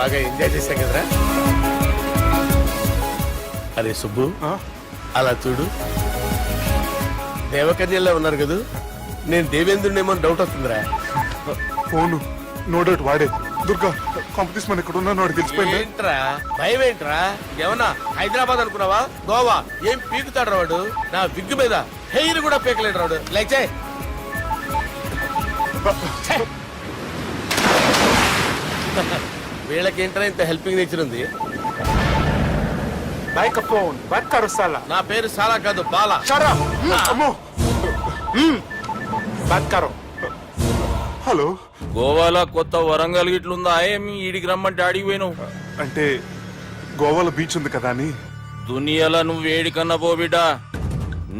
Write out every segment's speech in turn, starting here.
బాగా ఎంజాయ్ చేశాం కదరా. అరే సుబ్బు, అలా చూడు, దేవకన్యల్లో ఉన్నారు కదా. నేను దేవేంద్రుడేమో డౌట్ వస్తుందిరా. ఫోను నో డౌట్ వాడే. దుర్గా కాంపిటీషన్ మన ఇక్కడ ఉన్నా వాడు తెలిసిపోయింది. ఏంట్రా భయం ఏంట్రా? ఏమన్నా హైదరాబాద్ అనుకున్నావా? గోవా ఏం పీకుతాడు రాడు. నా విగ్గు మీద హెయిర్ కూడా పీకలేడు రాడు. లేచే వీళ్ళకేంట్రా ఇంత హెల్పింగ్ నేచర్ ఉంది. బైక్ ఫోన్ బైక్ కరు సాలా. నా పేరు సాలా కాదు, బాలా. షరా అమ్మో బైక్ కరు. హలో, గోవాలో కొత్త వరంగల్ గిట్లుందా? ఏమి ఈడికి రమ్మంటే అడిగి పోయినావు? అంటే గోవాలో బీచ్ ఉంది కదా అని. దునియాలో నువ్వు వేడికన్నా పో బిడ్డ.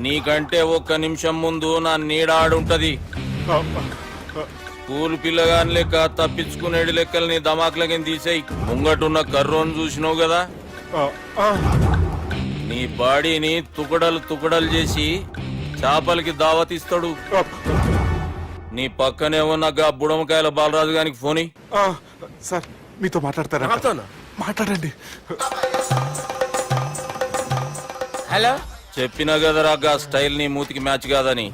నీకంటే ఒక్క నిమిషం ముందు నా నీడ ఆడుంటది. స్కూల్ పిల్లగాని లెక్క తప్పించుకునేడు లెక్కలు నీ దమాకులకి తీసేయి. ముంగటున్న కర్రోని చూసినావు కదా, నీ బాడీని తుకడలు తుకడలు చేసి చేపలకి దావతిస్తాడు. నీ పక్కనే ఉన్న బుడమకాయల బాలరాజు గారికి ఫోని. సార్ మీతో మాట్లాడతారా? మాట్లాడండి. హలో, చెప్పినా కదరా గా స్టైల్ నీ మూతికి మ్యాచ్ కాదని.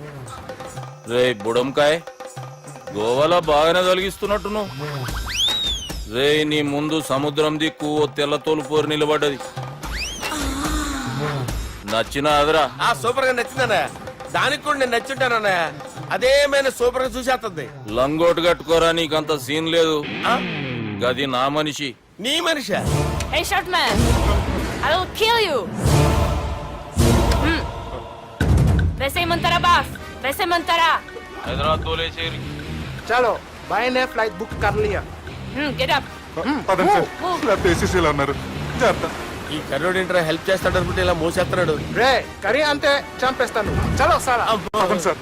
రే బుడంకాయ్, గోవాలో బాగానే తొలగిస్తున్నట్టు నువ్వు. రే నీ ముందు సముద్రం దిక్కు ఓ తెల్ల తోలుపోరు నిలబడ్డది. నచ్చినా అదరా? సూపర్ గా నచ్చిందన్నా. దానికి కూడా నేను నచ్చుంటానన్నా. అదేమైనా సూపర్ గా చూసేస్తుంది. లంగోటు కట్టుకోరా, నీకంత సీన్ లేదు. గది నా మనిషి. నీ Manisha? Hey, short man! I will kill you! वैसे ही मंतरा बाफ, वैसे मंतरा. హైదరాబాద్ తోలేసేరి. चलो भाई ने फ्लाइट बुक कर लिया. Get up. పదండి సార్, లేకపోతే ఏసీసీలో ఉన్నారు. జాగ్రత్త. ఈ కర్రోడు ఏంట్రా హెల్ప్ చేస్తాడు అనుకుంటే ఇలా మోసేస్తున్నాడు. రే కరీ అంతే చంపేస్తాను. చలో సారా. పదండి సార్.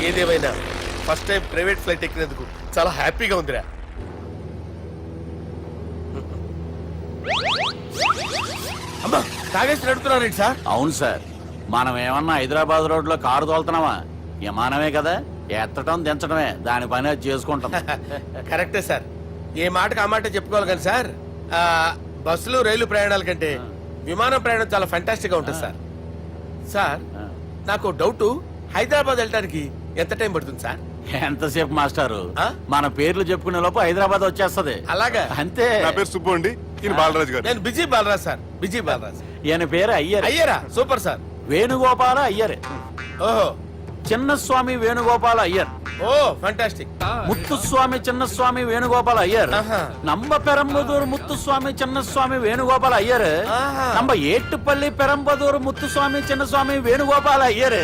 ఏదేమైనా ఫస్ట్ టైం ప్రైవేట్ ఫ్లైట్ ఎక్కినందుకు చాలా హ్యాపీగా ఉందిరా. అమ్మా, తాగేసి నడుపుతున్నారేంటి సార్? అవును సార్, మనం ఏమన్నా హైదరాబాద్ రోడ్ లో కారు తోలుతున్నామా? విమానమే కదా, ఎత్తడం దించడమే దాని పని అది చేసుకుంటాం. కరెక్టే సార్. ఏ మాటకు ఆ మాట చెప్పుకోవాలి కానీ సార్, బస్సులు రైలు ప్రయాణాల కంటే విమానం ప్రయాణం చాలా ఫంటాస్టిక్ గా ఉంటుంది సార్. సార్ నాకు డౌట్, హైదరాబాద్ వెళ్ళడానికి ఎంత టైం పడుతుంది సార్? ఎంతసేపు మాస్టారు, మన పేర్లు చెప్పుకునే లోపు హైదరాబాద్ వచ్చేస్తది. అలాగా? అంతే. నా పేరు సుబ్బు అండి, ఈయన బాలరాజు గారు. నేను BG Balaraj sir. BG Balaraj. ఈయన పేరు అయ్యర్. అయ్యరా? Super sir. వేణుగోపాల అయ్యర్. ఓహో, చిన్నస్వామి వేణుగోపాల అయ్యర్. ఓ ఫంటాస్టిక్. ముత్తుస్వామి చిన్నస్వామి వేణుగోపాల అయ్యర్. நம்ம பெரம்பதூர் முத்துசுவாமி சின்னசுவாமி வேணுகோபால ஐயர். நம்ம ஏட்டுப்பள்ளி பெரம்பதூர் முத்துசுவாமி சின்னசுவாமி வேணுகோபால ஐயர்.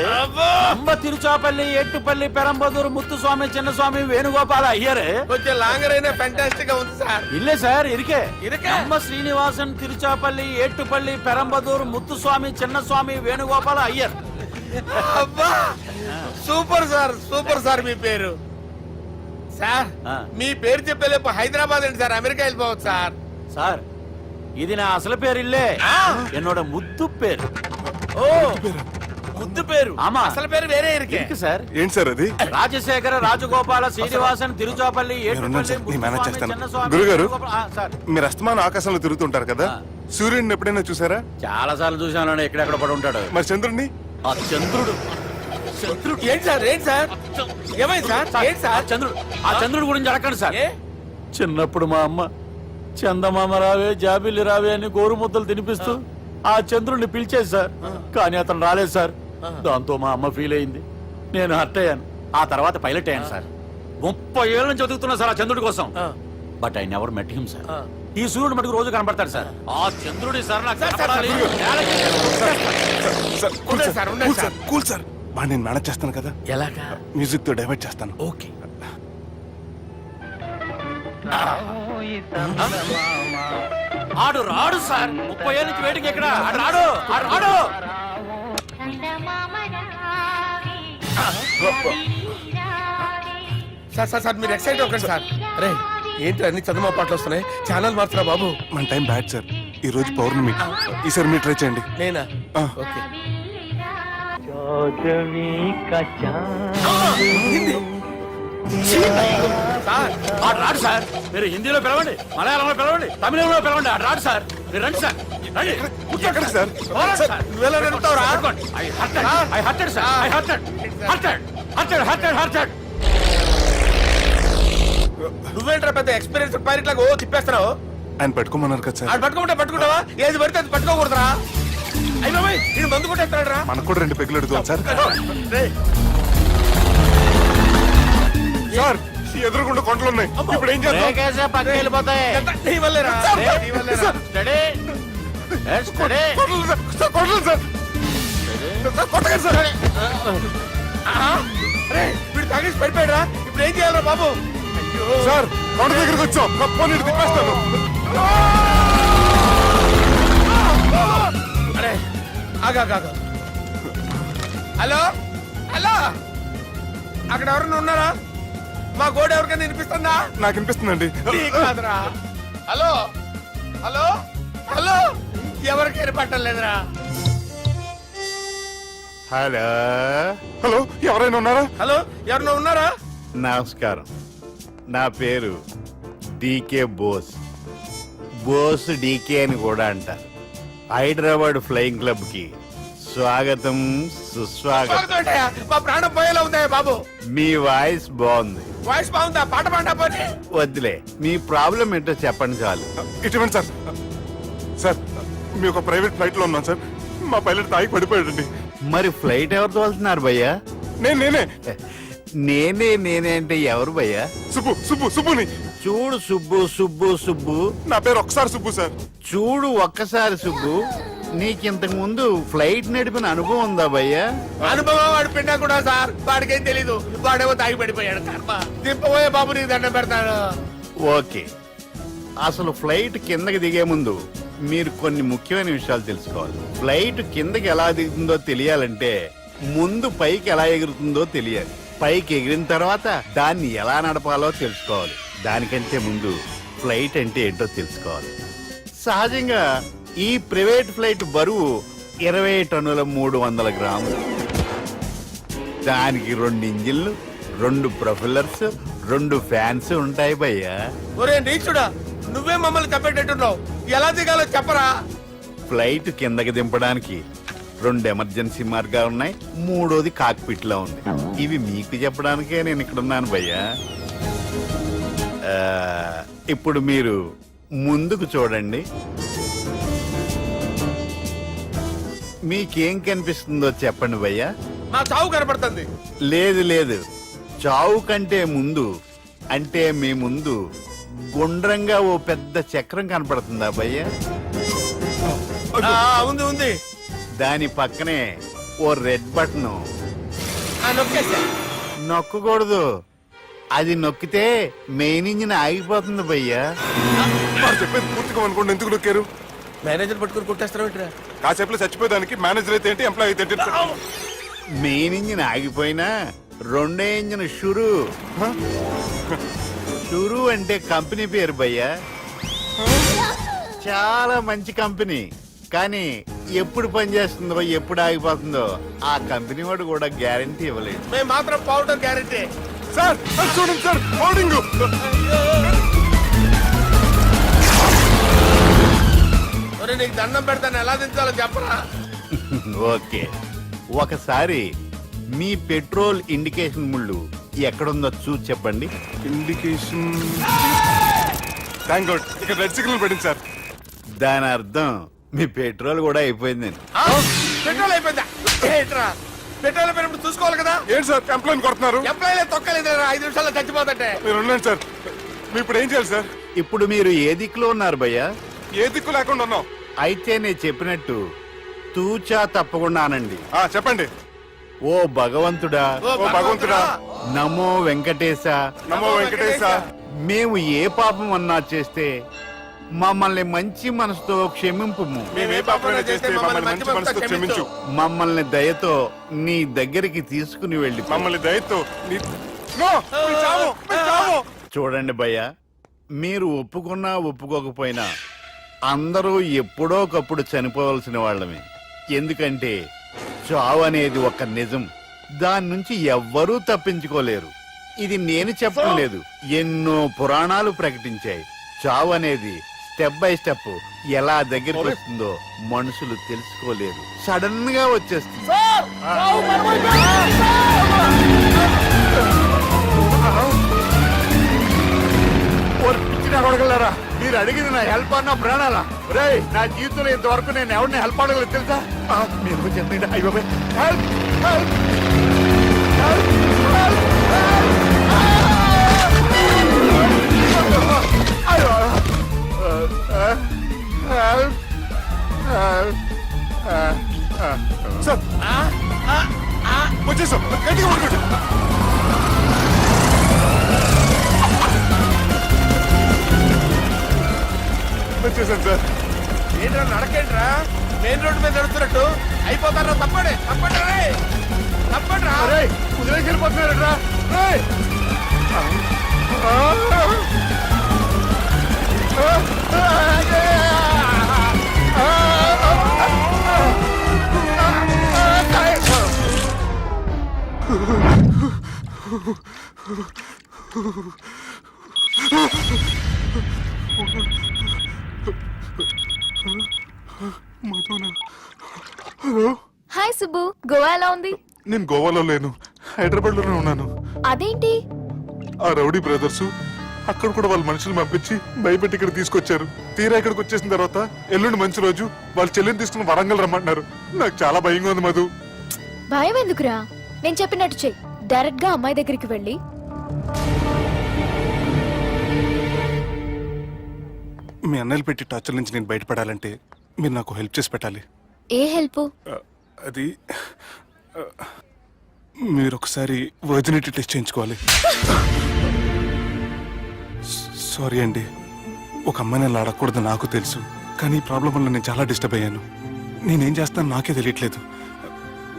நம்ம తిరుచాపల్లి ఏట్టుపల్లి పెరంబదూర్ ముత్తుస్వామి చిన్నస్వామి వేణుగోపాల అయ్యర్. కొంచెం లాంగర్ అయినా ఫంటాస్టిక్ గా ఉంది సార్. ఇల్లే సార్ ఇరికే. ఇరికే. நம்ம శ్రీనివాసన్ తిరుచాపల్లి ఏట్టుపల్లి పెరంబదూర్ ముత్తుస్వామి చిన్నస్వామి వేణుగోపాల అయ్యర్. అబ్బా, సూపర్ సార్, సూపర్ సార్. మీ పేరు సార్, మీ పేరు చెప్పేలేపు హైదరాబాద్ ఏంటి సార్, అమెరికా వెళ్ళిపోవచ్చు సార్. సార్ ఇది నా అసలు పేరు ఇల్లే, என்னோட ముద్దు పేరు. ఓ ముద్దు పేరు. ఆమా, అసలు పేరు వేరే ఇరికే సార్. ఏంటి సార్ అది? రాజశేఖర రాజగోపాల శ్రీనివాసన్ తిరుచాపల్లి గురుగారు, మీరు అస్తమానం ఆకాశంలో తిరుగుతుంటారు కదా, సూర్యుడిని ఎప్పుడైనా చూసారా? చాలా సార్లు చూసాను, ఎక్కడెక్కడ పడి ఉంటాడు. మరి చంద్రుడిని? ఆ చంద్రుడు. ఏంటి సార్? ఏంటి సార్? ఏమైంది సార్? ఏంటి సార్? ఆ చంద్రుడు గురించి అడగండి సార్. చిన్నప్పుడు మా అమ్మ చందమామ రావే జాబిల్లి రావే అని గోరు ముద్దలు తినిపిస్తూ ఆ చంద్రుడిని పిలిచేది సార్. కానీ అతను రాలేదు సార్. దాంతో మా అమ్మ ఫీల్ అయింది, నేను హర్ట్ అయ్యాను. ఆ తర్వాత పైలట్ అయ్యాను సార్. 30 ఏళ్ళ నుంచి చదువుతున్నా సార్ ఆ చంద్రుడి కోసం. But I never met him sir. ఈ సూర్యుడు మటుకు రోజు కనపడతాడు సార్. ఆ చంద్రుడి సార్ నాకు కూల్ సార్. నేను మేనేజ్ చేస్తాను కదా. ఎలాగా? మ్యూజిక్ తో డైవర్ట్ చేస్తాను. ఓకే. ఆడు రాడు సార్. 30 ఏళ్ళ నుంచి వెయిటింగ్ ఎక్కడ? ఆడు రాడు, ఆడు రాడు. సార్ సార్ సార్, మీరు ఎక్సైట్ అవ్వకండి సార్. అరే ఏంటి అన్ని చదువు పాటలు వస్తున్నాయి, ఛానల్ మారుతున్నా బాబు. మన టైం బ్యాడ్ సార్, ఈ రోజు పౌర్ణమి. ఈసారి మీరు ట్రై చేయండి. నేనా? ఓకే. సార్ ఆడు రాడు సార్. మీరు హిందీలో పిలవండి, మలయాళంలో పిలవండి, తమిళంలో పిలవండి, ఆడు రాడు సార్. మీరు రండి సార్, రండి. ఎక్కడికి సార్? పోరాడు సార్. నువ్వెలా నడుపుతావురా? I hurted, sir. I hurted. నువ్వేంట్రా పెద్ద ఎక్స్పీరియన్స్ పైరెట్ లాగా ఓ తిప్పేస్తున్నావు. ఆయన పెట్టుకోమన్నారు కదా సార్. ఆడు పట్టుకుంటే పట్టుకుంటావా? ఏది పడితే అది పట్టుకోకూడదురా. అయ్యి బాబాయ్ ఇది మందు కొట్టేస్తాడు రా. మనకు కూడా 2 పెగ్గులు అడుగుతాం సార్. సార్ ఎదురుగుండా కొండలు ఉన్నాయి, ఇప్పుడు ఏం చేద్దాం? బ్రేకేసే పక్కకి వెళ్ళిపోతాయి. నీ వల్లేరా? నీ వల్లేరా? Study. Study. Kondalu sir, sir, Kondalu sir. Sir, కొట్టకండి సార్. ఆహా. రే, వీడు తాగేసి పడిపోయాడురా. ఇప్పుడు ఏం చేయాలరా బాబు? అయ్యో. సార్ కొండ దగ్గరికి వచ్చాం, పోనీ తిప్పేస్తాను. అరే ఆగా హలో హలో, అక్కడ ఎవరన్నా ఉన్నారా? మా గోడ ఎవరికైనా వినిపిస్తుందా? నాకు అనిపిస్తుందండి. నీకు కాదురా. హలో హలో హలో, ఎవరికైనా పట్టలేదురా. హలో హలో, ఎవరైనా ఉన్నారా? హలో ఎవరన్నా ఉన్నారా? నమస్కారం, నా పేరు డీకే బోస్. బోస్ డీకే అని కూడా అంటారు. హైదరాబాద్ ఫ్లయింగ్ క్లబ్ కి స్వాగతం, సుస్వాగతం. స్వాగతం. మా ప్రాణం పోయేలా ఉందా బాబు? మీ వాయిస్ బాగుంది. వాయిస్ బాగుందా? పాట పాడా పోనీ. వద్దులే, మీ ప్రాబ్లం ఏంటో చెప్పండి చాలు. ఇటువంటి సార్, సార్ మీ ఒక ప్రైవేట్ ఫ్లైట్ లో ఉన్నాం సార్. మా పైలట్ తాగి పడిపోయాడండి. మరి ఫ్లైట్ ఎవరు తోలుతున్నారు భయ్యా? నేనే నేనే అంటే ఎవరు భయ్యా? సుబ్బుని. చూడు సుబ్బు, నా పేరు ఒకసారి సుబ్బు సార్. చూడు ఒక్కసారి సుబ్బు, నీకింతకు ముందు ఫ్లైట్ నడిపిన అనుభవం ఉందా భయ్యా? అనుభవం వాడు పిండా కూడా సార్. వాడికేం తెలీదు, వాడేమో తాగి పడిపోయాడు. కర్మ. దింపబోయే బాబు నీకు దండం పెడతాడు. ఓకే, అసలు ఫ్లైట్ కిందకి దిగే ముందు మీరు కొన్ని ముఖ్యమైన విషయాలు తెలుసుకోవాలి. ఫ్లైట్ కిందకి ఎలా దిగుతుందో తెలియాలంటే ముందు పైకి ఎలా ఎగురుతుందో తెలియాలి. పైకి ఎగిరిన తర్వాత దాన్ని ఎలా నడపాలో తెలుసుకోవాలి. దానికంటే ముందు ఫ్లైట్ అంటే ఏంటో తెలుసుకోవాలి. సహజంగా ఈ ప్రైవేట్ ఫ్లైట్ బరువు 20 టన్నుల 300 గ్రాములు. దానికి 2 ఇంజిన్లు, 2 ప్రొఫెల్లర్స్, 2 ఫ్యాన్స్ ఉంటాయి భయ్యా. ఒరే నీచుడా, నువ్వే మమ్మల్ని తప్పేటట్టున్నావు. ఎలా దిగాలో చెప్పరా? ఫ్లైట్ కిందకి దింపడానికి 2 ఎమర్జెన్సీ మార్గాలు ఉన్నాయి, 3వది కాక్పిట్ లో ఉంది. ఇవి మీకు చెప్పడానికే నేను ఇక్కడ ఉన్నాను భయ్యా. ఇప్పుడు మీరు ముందుకు చూడండి. మీకేం కనిపిస్తుందో చెప్పండి భయ్యా. మా చావు కనపడుతుంది. లేదు, చావు కంటే ముందు, అంటే మీ ముందు గుండ్రంగా ఓ పెద్ద చక్రం కనపడుతుందా భయ్యా? ఉంది. దాని పక్కనే ఓ రెడ్ బటన్. నొక్కేసా. నొక్కకూడదు, అది నొక్కితే మెయిన్ ఇంజిన్ ఆగిపోతుంది భయ్యా. వాడు చెప్పేది పూర్తిగా అనుకోండి. ఎందుకు నొక్కారు? మేనేజర్ పట్టుకుని కొట్టేస్తారా? కాసేపులో చచ్చిపోయేదానికి మేనేజర్ అయితే ఏంటి, ఎంప్లాయ్ అయితే ఏంటి? మెయిన్ ఇంజిన్ ఆగిపోయినా రెండో ఇంజిన్ షురు. షురు అంటే కంపెనీ పేరు భయ్యా. చాలా మంచి కంపెనీ, కానీ ఎప్పుడు పనిచేస్తుందో ఎప్పుడు ఆగిపోతుందో ఆ కంపెనీ వాడు కూడా గ్యారంటీ ఇవ్వలేదు. మేము మాత్రం పౌడర్ గ్యారెంటీ. సార్ అది చూడండి సార్, బోర్డింగ్. నీకు దండం పెడతాను, ఎలా దించాలో చెప్పరా? ఓకే, ఒకసారి మీ పెట్రోల్ ఇండికేషన్ ముళ్ళు ఎక్కడుందో చూసి చెప్పండి. ఇండికేషన్. థ్యాంక్ గాడ్, ఇక్కడ రెడ్ సిగ్నల్ పడింది సార్. దాని అర్థం మీ పెట్రోల్ కూడా అయిపోయిందండి. పెట్రోల్ అయిపోయిందా? ఏంట్రా పెట్రోల్ అయిపోయినప్పుడు చూసుకోవాలి కదా. ఏంటి సార్ ఎంప్లాయ్ కొడుతున్నారు? ఎంప్లాయీ తొక్కలేదు, 5 నిమిషాల్లో చచ్చిపోతుంటే. మీరు ఉండండి సార్. మీరు ఇప్పుడు ఏం చేయాలి సార్? ఇప్పుడు మీరు ఏ దిక్కులో ఉన్నారు భయ్యా? ఏ దిక్కు లేకుండా ఉన్నాం. అయితే నేను చెప్పినట్టు తూచా తప్పకుండా అనండి. చెప్పండి. ఓ భగవంతుడా, ఓ భగవంతుడా, నమో వెంకటేశ, నమో వెంకటేశ. మేము ఏ పాపం అన్నా చేస్తే మమ్మల్ని మంచి మనసుతో క్షమింపుము. మేమే పాపమైనా చేస్తే మమ్మల్ని మంచి మనసుతో క్షమించు. మమ్మల్ని దయతో నీ దగ్గరికి తీసుకుని వెళ్ళి మమ్మల్ని దయతో నో, మీ చావు, మీ చావు. చూడండి భయ్య, మీరు ఒప్పుకున్నా ఒప్పుకోకపోయినా అందరూ ఎప్పుడో ఒకప్పుడు చనిపోవలసిన వాళ్ళమే. ఎందుకంటే చావు అనేది ఒక నిజం, దాని నుంచి ఎవ్వరూ తప్పించుకోలేరు. ఇది నేను చెప్పడం లేదు, ఎన్నో పురాణాలు ప్రకటించాయి. చావు అనేది స్టెప్ బై స్టెప్ ఎలా దగ్గరికి వస్తుందో మనుషులు తెలుసుకోలేరు, సడన్ గా వచ్చేస్తుంది. అడగలరా మీరు అడిగింది నా హెల్ప్ అన్న ప్రాణాలా? రే నా జీవితంలో ఇంతవరకు నేను ఎవరిని హెల్ప్ అడగలేదు తెలుసా? మీరు చెప్పండి. అయ్యో హెల్ప్ హెల్ప్ సార్ వచ్చేసాం, గట్టిగా పడుకోండి. వచ్చేసాను సార్. ఏంట్రా నడకేంట్రా, మెయిన్ రోడ్డు మీద నడుస్తున్నట్టు అయిపోతారా? తప్పండి తప్పండి రే, తప్పండి రా. కుదిరేసి వెళ్ళిపోతున్నారట్రా. హాయ్ సుబ్బు, గోవా ఎలా ఉంది? నేను గోవాలో లేను, హైదరాబాద్ లోనే ఉన్నాను. అదేంటి? ఆ రౌడీ బ్రదర్స్ అక్కడ కూడా వాళ్ళ మనుషులు పంపించి భయపెట్టి ఇక్కడ తీసుకొచ్చారు. తీరా ఇక్కడికి వచ్చేసిన తర్వాత ఎల్లుండి మంచి రోజు వాళ్ళ చెల్లిని తీసుకుని వరంగల్ రమ్మంటున్నారు. నాకు చాలా భయంగా ఉంది మధు. భయం ఎందుకురా? నేను చెప్పినట్టు చెయ్యి. డైరెక్ట్ గా అమ్మాయి దగ్గరికి వెళ్ళి మీ అన్నయ్యలు పెట్టి టార్చర్ నుంచి నేను బయటపడాలంటే మీరు నాకు హెల్ప్ చేసి పెట్టాలి. ఏ హెల్ప్? అది మీరు ఒకసారి వర్జినిటీ టెస్ట్ చేయించుకోవాలి. సారీ అండి, ఒక అమ్మాయిని అలా అడగకూడదు నాకు తెలుసు, కానీ ఈ ప్రాబ్లం వల్ల నేను చాలా డిస్టర్బ్ అయ్యాను. నేనేం చేస్తాను నాకే తెలియట్లేదు.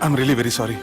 I'm really very sorry.